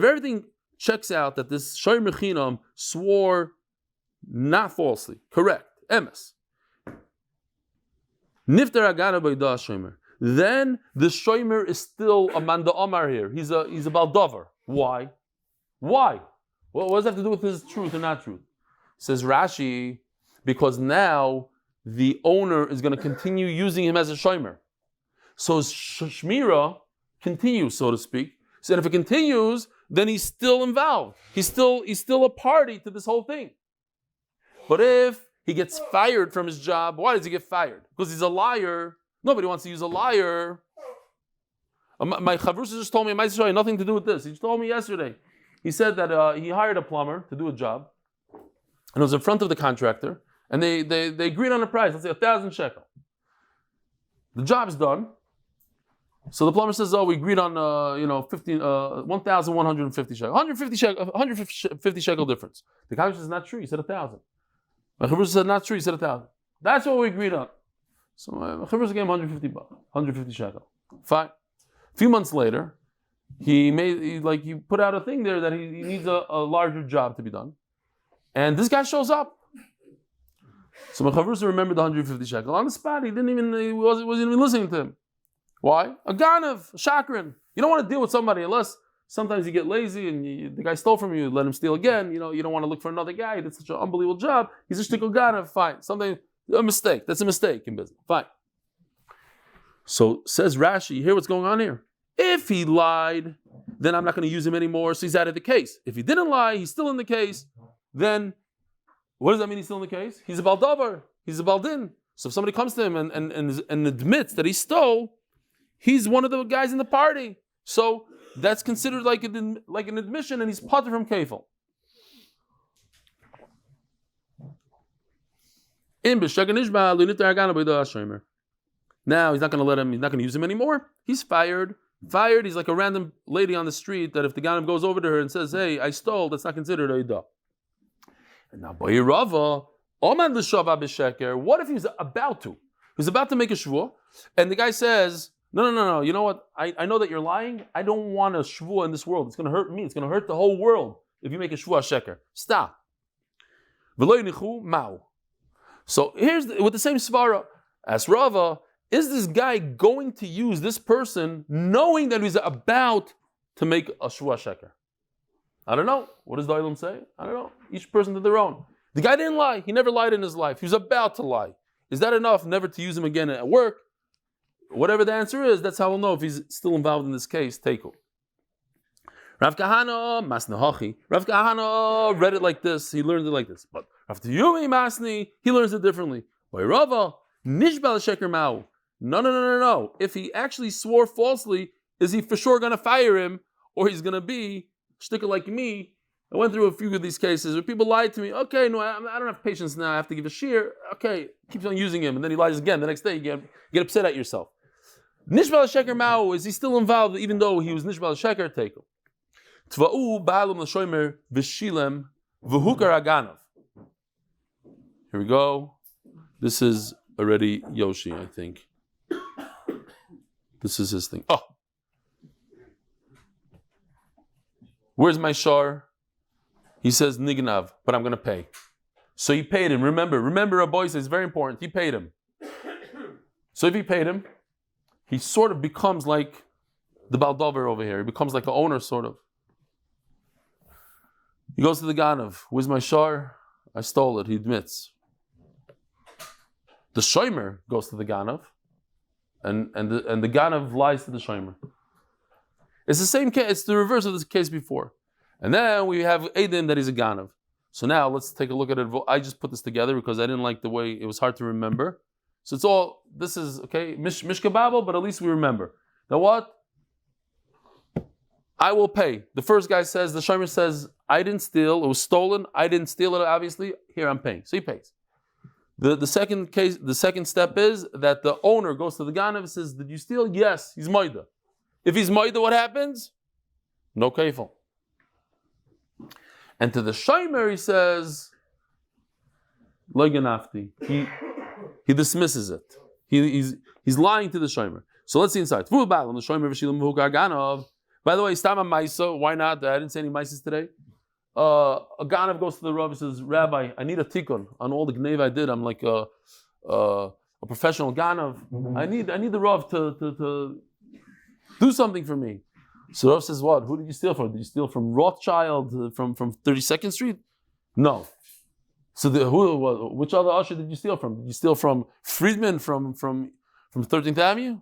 everything checks out that this shomer chinam swore not falsely, correct, emes. Nifter agana b'yda shomer. Then the shomer is still a manda omar here. He's a baldover. Why? Well, what does that have to do with his truth or not truth? Says Rashi, because now the owner is going to continue using him as a shomer. So his shmira continues, so to speak. So if it continues, then he's still involved. He's still a party to this whole thing. But if he gets fired from his job, why does he get fired? Because he's a liar. Nobody wants to use a liar. My chavrus just told me, Am Yisrael, nothing to do with this. He just told me yesterday. He said that he hired a plumber to do a job, and it was in front of the contractor, and they agreed on a price. Let's say 1,000 shekel. The job's done. So the plumber says, "Oh, we agreed on 1,150 shekel, 150 shekel difference." The contractor says, "Not true. You said 1,000." My chavrus said, "Not true. You said 1,000." That's what we agreed on. So my chavrus gave him 150 shekel. Fine. A few months later, he put out a thing there that he needs a larger job to be done, and this guy shows up. So my chavrus remembered the 150 shekel on the spot. He wasn't even listening to him. Why? A ganav, a shakran. You don't want to deal with somebody unless sometimes you get lazy and the guy stole from you, let him steal again. You don't want to look for another guy. He did such an unbelievable job. He's a shtickle ganav. Fine. A mistake. That's a mistake in business. Fine. So says Rashi, you hear what's going on here? If he lied, then I'm not going to use him anymore, so he's out of the case. If he didn't lie, he's still in the case, then what does that mean he's still in the case? He's a baldavar. He's a baldin. So if somebody comes to him and admits that he stole, he's one of the guys in the party. So that's considered like an admission, and he's patur from kefil. Now he's not going to use him anymore. He's fired. He's like a random lady on the street that if the ganim goes over to her and says, "Hey, I stole," that's not considered a idah. And now Boyirava, Oman l'shava b'sheker. What if he's about to? He's about to make a shvuah, and the guy says, No. You know what? I know that you're lying. I don't want a shvuah in this world. It's going to hurt me. It's going to hurt the whole world if you make a shvuah sheker. Stop. V'lo yinichu ma'u. So here's with the same svara as Rava. Is this guy going to use this person knowing that he's about to make a shvuah sheker? I don't know. What does the Olam say? I don't know. Each person to their own. The guy didn't lie. He never lied in his life. He was about to lie. Is that enough never to use him again at work? Whatever the answer is, that's how we'll know if he's still involved in this case. Teiku. Rav Kahana Masnahachi. Rav Kahana read it like this. He learned it like this. But Rav Yomi Masni, he learns it differently. By Rava, Nishbal Sheker Ma'u. No. If he actually swore falsely, is he for sure going to fire him, or he's going to be shtickle like me? I went through a few of these cases where people lied to me. Okay, no, I don't have patience now. I have to give a shear. Okay, keeps on using him, and then he lies again. The next day, you get upset at yourself. Nishbal Sheker Ma'u, is he still involved even though he was Nishbal Sheker? Take him. Tva'u ba'alim l'shomer v'shilem v'hukar aganav. Here we go. This is already Yoshi, I think. This is his thing. Oh. Where's my shar? He says nignav, but I'm going to pay. So he paid him. Remember, a boy says, it's very important. He paid him. So if he paid him, he sort of becomes like the baldover over here. He becomes like an owner, sort of. He goes to the ganav. Where's my shar? I stole it. He admits. The shomer goes to the ganav, and the ganav lies to the shomer. It's the same case. It's the reverse of this case before. And then we have Aiden that he's a ganav. So now let's take a look at it. I just put this together because I didn't like the way it was hard to remember. So it's all, this is, okay, mishka babel, but at least we remember. Now what? I will pay. The first guy says, the shomer says, I didn't steal, it was stolen, I didn't steal it, obviously, here I'm paying. So he pays. The second case, the second step is that the owner goes to the ganav and says, did you steal? Yes, he's moida. If he's moida, what happens? No kefil. And to the shomer he says, lo ganafti. He dismisses it. He's lying to the shomer. So let's see inside. By the way, stama maisa. Why not? I didn't say any maisas today. A ganav goes to the Rav and says, Rabbi, I need a tikkun on all the gneva I did. I'm like a professional ganav. I need the Rav to do something for me. So Rav says, what? Who did you steal from? Did you steal from Rothschild, from 32nd Street? No. So which other usher did you steal from? Did you steal from Friedman from 13th Avenue?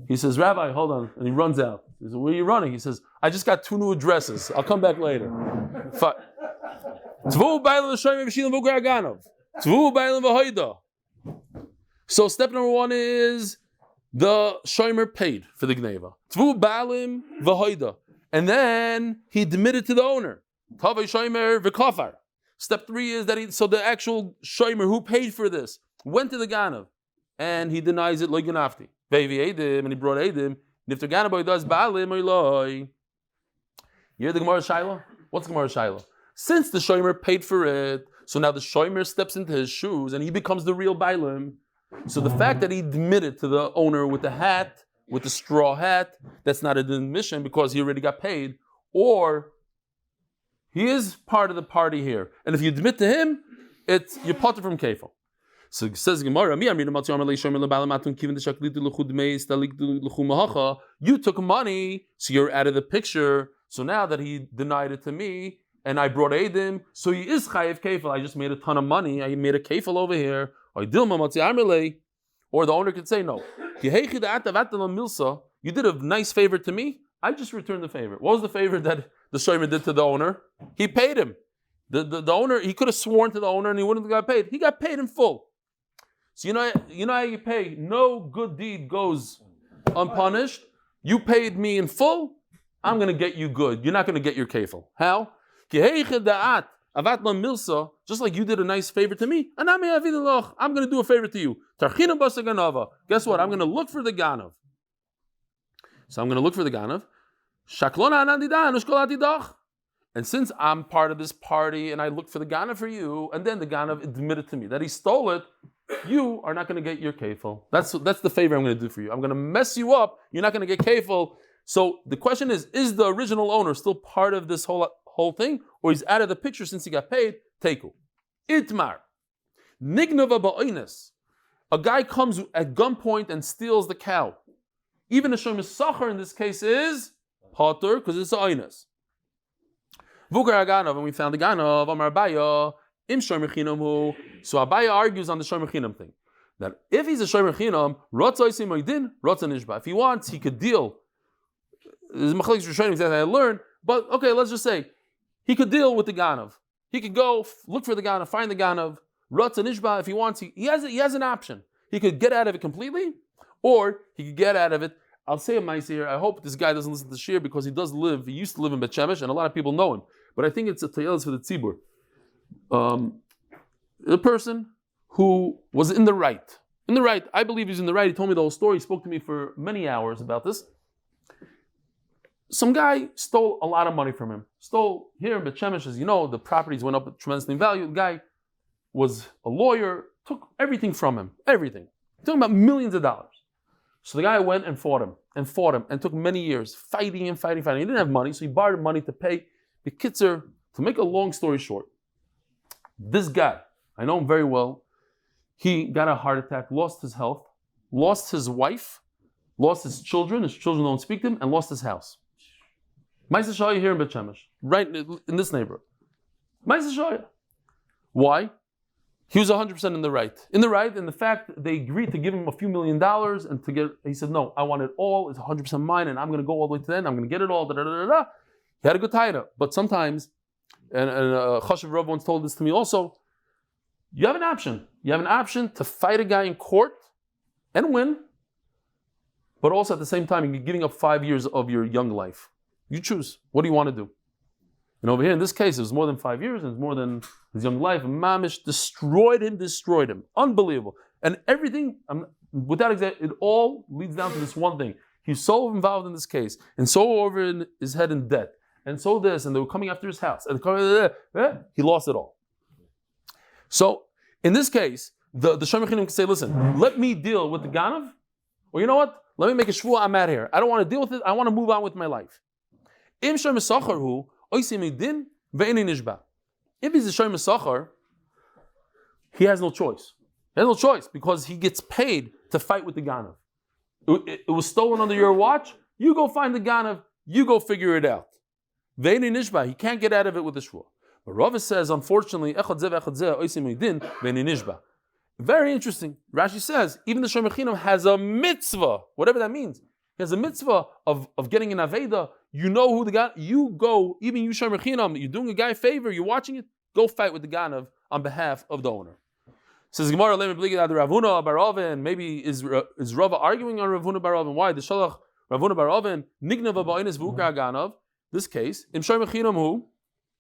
He says, Rabbi, hold on. And he runs out. He says, where are you running? He says, I just got 2 new addresses. I'll come back later. So step number 1 is the shomer paid for the gneva. Tvu balim v'hoida. And then he admitted to the owner. Tavei shomer v'kafar. Step 3 is that the actual shomer who paid for this went to the ganav and he denies it like ganafti. Ve'vi edim, and he brought edim. And if the ganav does balim oiloi. You hear the Gemara Shiloh? What's the Gemara Shiloh? Since the shomer paid for it, so now the shomer steps into his shoes and he becomes the real balim. So the fact that he admitted to the owner with the hat, with the straw hat, that's not an admission because he already got paid, or he is part of the party here. And if you admit to him, you're potter from kefil. So it says Gemara, you took money, so you're out of the picture. So now that he denied it to me, and I brought Eidim, so he is chayiv kefil. I just made a ton of money. I made a kefil over here. Or the owner could say, no. You did a nice favor to me. I just returned the favor. What was the favor that the shomer did to the owner? He paid him. The owner, he could have sworn to the owner and he wouldn't have got paid. He got paid in full. So you know how you pay? No good deed goes unpunished. You paid me in full. I'm going to get you good. You're not going to get your kefil. How? Just like you did a nice favor to me, I'm going to do a favor to you. Guess what? I'm going to look for the ganav. So I'm going to look for the ganav. And since I'm part of this party and I look for the ganav for you, and then the ganav admitted to me that he stole it, you are not going to get your kefil. That's the favor I'm going to do for you. I'm going to mess you up. You're not going to get kefil. So the question is the original owner still part of this whole thing, or he's out of the picture since he got paid? Teku. Itmar. Nignava ba'oines. A guy comes at gunpoint and steals the cow. Even a shomer sachar in this case is potter because it's oines. Vukar aganav, and we found the ganav. Amar Abaya im shomer chinamu. So Abaya argues on the shomer chinam thing that if he's a shomer chinam, rotza isim oidin, rotza nishba. If he wants, he could deal. This is machlekes rishonim that I learned. But okay, let's just say he could deal with the ganav. He could go look for the ganav, find the ganav, rotza nishba. If he wants, he has an option. He could get out of it completely, or he could get out of it. I'll say a ma'aseh here. I hope this guy doesn't listen to shir because he used to live in Bet Shemesh, and a lot of people know him. But I think it's a tayelis for the tzibur. The person who was in the right. I believe he's in the right. He told me the whole story. He spoke to me for many hours about this. Some guy stole a lot of money from him. Stole here in Bet Shemesh, as you know, the properties went up tremendously in value. The guy was a lawyer, took everything from him. Everything. Talking about millions of dollars. So the guy went and fought him, and took many years fighting. He didn't have money, so he borrowed money to pay the kitzer. To make a long story short, this guy, I know him very well, he got a heart attack, lost his health, lost his wife, lost his children don't speak to him, and lost his house. Ma'aseh Shaya here in Bet Shemesh, right in this neighborhood. Ma'aseh Shaya. Why? He was 100% in the right. In the fact that they agreed to give him a few $1 million and he said, no, I want it all, it's 100% mine, and I'm going to go all the way to the end, I'm going to get it all, He had a good taida. But sometimes, and Chashav Rav once told this to me also, you have an option. You have an option to fight a guy in court and win, but also at the same time, you're giving up 5 years of your young life. You choose. What do you want to do? And over here, in this case, it was more than 5 years, and it's more than his young life. Mamish destroyed him. Unbelievable. And everything, without example, it all leads down to this one thing. He's so involved in this case, and so over in his head in debt, and so this, and they were coming after his house, and he lost it all. So, in this case, the shomer chinam can say, listen, let me deal with the ganav, or you know what? Let me make a shvuah, I'm out here. I don't want to deal with it, I want to move on with my life. Im shomer sachar hu, if he's a shomer sachar, he has no choice. He has no choice because he gets paid to fight with the ganav. It was stolen under your watch. You go find the ganav. You go figure it out. He can't get out of it with the shvuah. But Rava says, unfortunately, Very interesting. Rashi says, even the shomer chinam has a mitzvah, whatever that means. He has a mitzvah of getting an aveda. You know who the guy, you go, even you shomer chinam, you're doing a guy a favor, you're watching it, go fight with the ganav on behalf of the owner. Says Gemara, let me the Ravuna bar Oven. Maybe is Rava arguing on Ravuna bar Oven? Why? The Shalach Ravuna bar Oven, Nignava ba'inus v'ukar ganav. This case, Im shomer chinam who?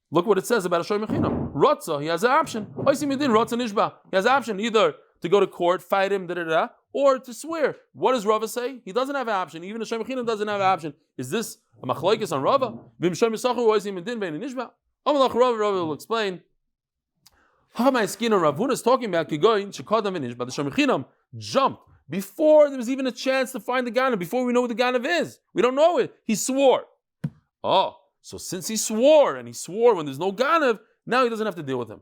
Look what it says about a shomer chinam. Rotza, he has an option. Oisim yedin rotza nishba. He has an option either to go to court, fight him, or to swear. What does Rava say? He doesn't have an option. Even a shomer chinam doesn't have an option. Is this a machlokes on Rava? Vim shomer sachu oisim yedin vein nishba. Amalach Rava will explain. Ravuna is talking about Kigoyin Shekadam Vinish, but the shomer chinam jumped before there was even a chance to find the ganav. Before we know what the ganav is, we don't know it. He swore. Oh. So since he swore, and he swore when there's no ganav, now he doesn't have to deal with him.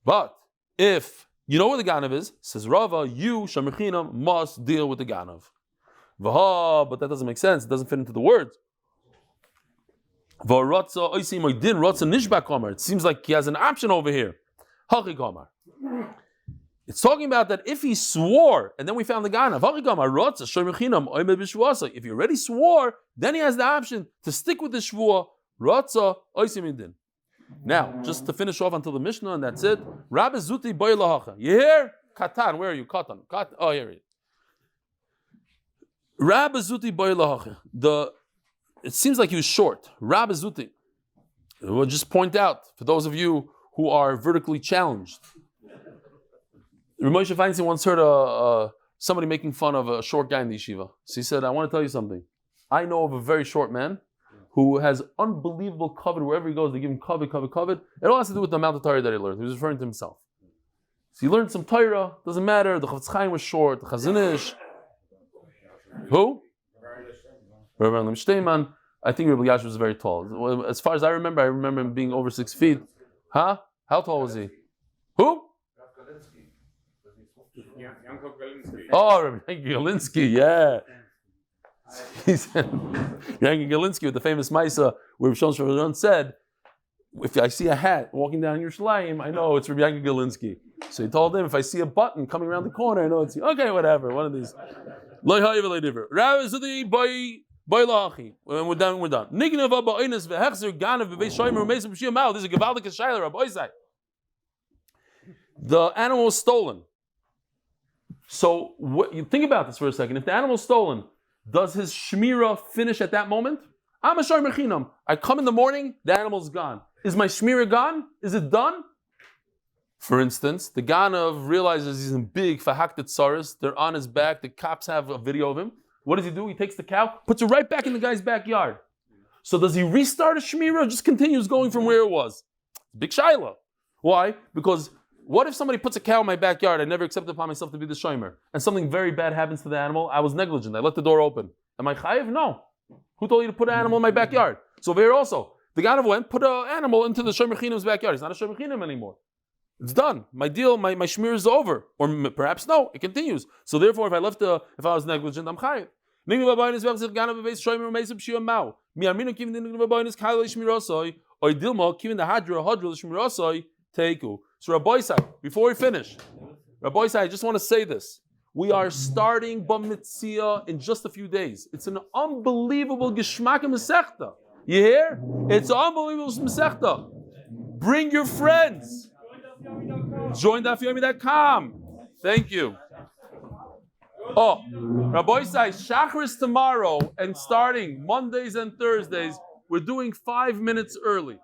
But if you know what the ganav is, says Rava, you, shomer chinam, must deal with the ganav. But that doesn't make sense. It doesn't fit into the words. It seems like he has an option over here. It's talking about that if he swore and then we found the ganav. If he already swore, then he has the option to stick with the shvua. Now, just to finish off until the Mishnah, and that's it. Rabbi Zuti boy lahacha. You hear? Katan, where are you? Katan. Oh, here he is. Rabbi Zuti boy lahacha. It seems like he was short. Rabbi Zuti. We'll just point out for those of you who are vertically challenged. Moshe Feinstein once heard somebody making fun of a short guy in the yeshiva. So he said, I want to tell you something. I know of a very short man who has unbelievable covet wherever he goes. They give him covet. It all has to do with the amount of Torah that he learned. He was referring to himself. So he learned some Torah. Doesn't matter. The Chavetz Chaim was short. The Chazinish. Who? Rabbi Eli Stefansky. I think Rabbi Billyack was very tall. As far as I remember him being over 6 feet. Huh? How tall was he? Who? Oh, Rabbi Galinsky, yeah. He said, Rabbi Galinsky with the famous Maisa, where Shon Shvaron said, if I see a hat walking down Yerushalayim, I know it's Rabbi Galinsky. So he told him, if I see a button coming around the corner, I know it's okay, whatever, one of these. We're done. This is a Gevaldik Shayla, Rabbi Isai. The animal was stolen. So you think about this for a second. If the animal is stolen, does his shmira finish at that moment? I'm a shomer chinam. I come in the morning, the animal's gone. Is my shmira gone? Is it done? For instance, the ganav realizes he's in big fahaktat tsaris. They're on his back. The cops have a video of him. What does he do? He takes the cow, puts it right back in the guy's backyard. So does he restart a shmira or just continues going from where it was? Big shaila. Why? Because what if somebody puts a cow in my backyard? I never accepted upon myself to be the shomer, and something very bad happens to the animal. I was negligent. I left the door open. Am I chayiv? No. Who told you to put an animal in my backyard? So here also, the ganav went, put an animal into the shomer chinam's backyard. He's not a shomer chinam anymore. It's done. My deal, my shmir is over. Or perhaps no, it continues. So therefore, if I was negligent, I'm chayiv. So Rabbi Isai, before we finish, Rabbi Isai, I just want to say this. We are starting Bamitzia in just a few days. It's an unbelievable Geshmaka Masechta. You hear? It's an unbelievable Masechta. Bring your friends. Join Daf Yomi.com. Thank you. Oh, Rabbi Isai, Shachris tomorrow and starting Mondays and Thursdays, we're doing 5 minutes early.